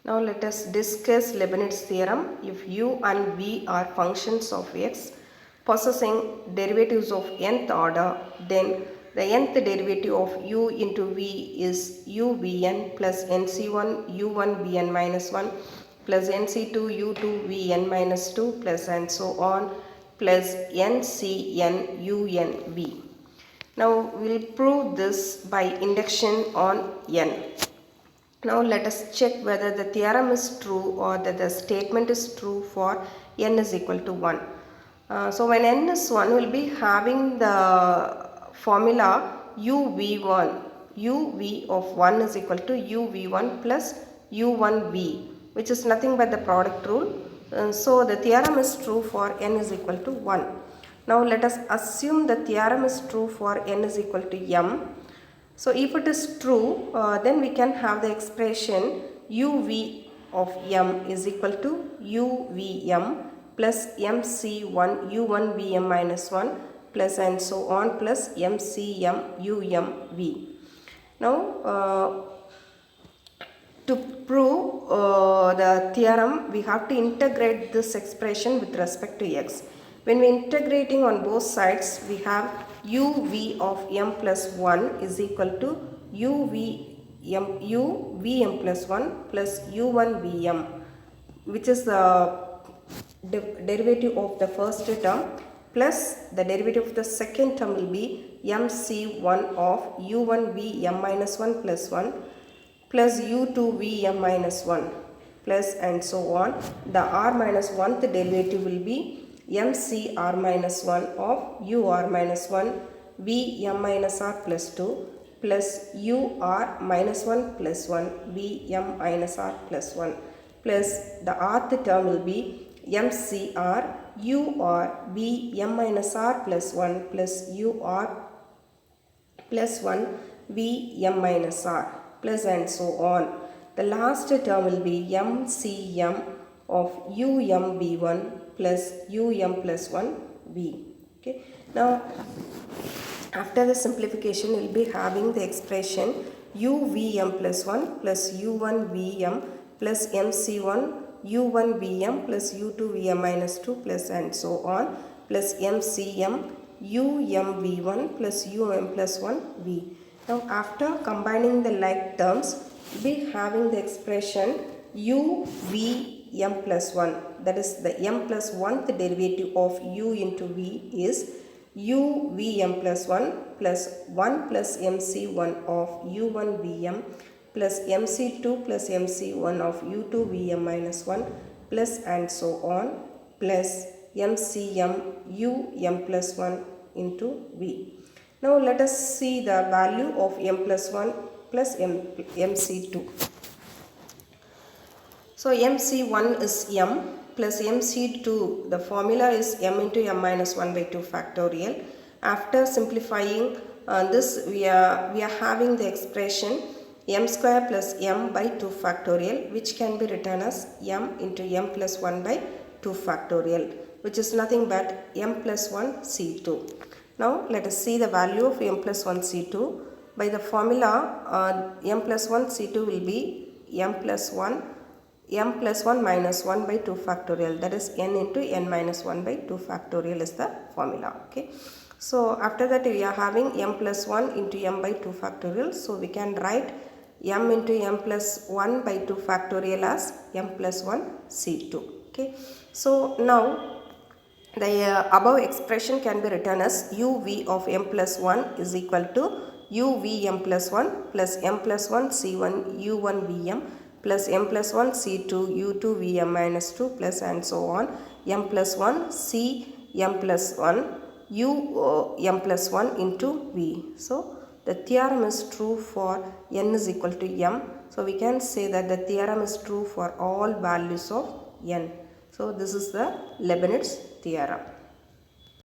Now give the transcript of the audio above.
Now let us discuss Leibnitz theorem. If u and v are functions of x possessing derivatives of nth order, then the nth derivative of u into v is uvn plus nc1 u1 vn minus 1 plus nc2 u2 vn minus 2 plus and so on plus ncn un v. Now we will prove this by induction on n. Now let us check whether the theorem is true or that the statement is true for n is equal to 1. So when n is 1, we will be having the formula uv1, uv of 1 is equal to uv1 plus u1v, which is nothing but the product rule. So the theorem is true for n is equal to 1. Now let us assume the theorem is true for n is equal to m. So if it is true, then we can have the expression uv of m is equal to uvm plus mc1 u1 vm minus 1 plus and so on plus mcm umv. Now to prove the theorem, we have to integrate this expression with respect to x. When we integrating on both sides, we have uv of m plus 1 is equal to uvm plus 1 plus u1 vm, which is the derivative of the first term plus the derivative of the second term will be mc1 of u1 vm minus 1 plus 1 plus u2 vm minus 1 plus and so on. The r minus 1th derivative will be mcr minus 1 of ur minus 1 vm minus r plus 2 plus ur minus 1 plus 1 vm minus r plus 1 plus the rth term will be mcr ur vm minus r plus 1 plus ur plus 1 vm minus r plus and so on. The last term will be mcm of umv1 plus um plus 1 v. Okay. Now after the simplification, we will be having the expression uvm plus 1 plus u1 vm plus mc1 u1 vm plus u2 vm minus 2 plus and so on plus mcm umv1 plus um plus 1 v. Now after combining the like terms, we will be having the expression uvm plus 1, that is the m plus 1th derivative of u into v is uvm plus 1 plus 1 plus mc1 of u1 vm plus mc2 plus mc1 of u2 vm minus 1 plus and so on plus mcm um plus 1 into v. Now let us see the value of m plus 1 plus mc2. So mc1 is m plus mc2, the formula is m into m minus 1 by 2 factorial. After simplifying this, we are having the expression m square plus m by 2 factorial, which can be written as m into m plus 1 by 2 factorial, which is nothing but m plus 1 c2. Now let us see the value of m plus 1 c2. By the formula, m plus 1 c2 will be m plus 1 minus 1 by 2 factorial, that is n into n minus 1 by 2 factorial is the formula. Okay. So after that, we are having m plus 1 into m by 2 factorial. So we can write m into m plus 1 by 2 factorial as m plus 1 c2. Okay. So now the above expression can be written as uv of m plus 1 is equal to uvm plus 1 plus m plus 1 c1 u1 vm plus m plus 1 c2 u2 vm minus 2 plus and so on m plus 1 c m plus 1 u m plus 1 into v. So the theorem is true for n is equal to m. So we can say that the theorem is true for all values of n. So this is the Leibniz theorem.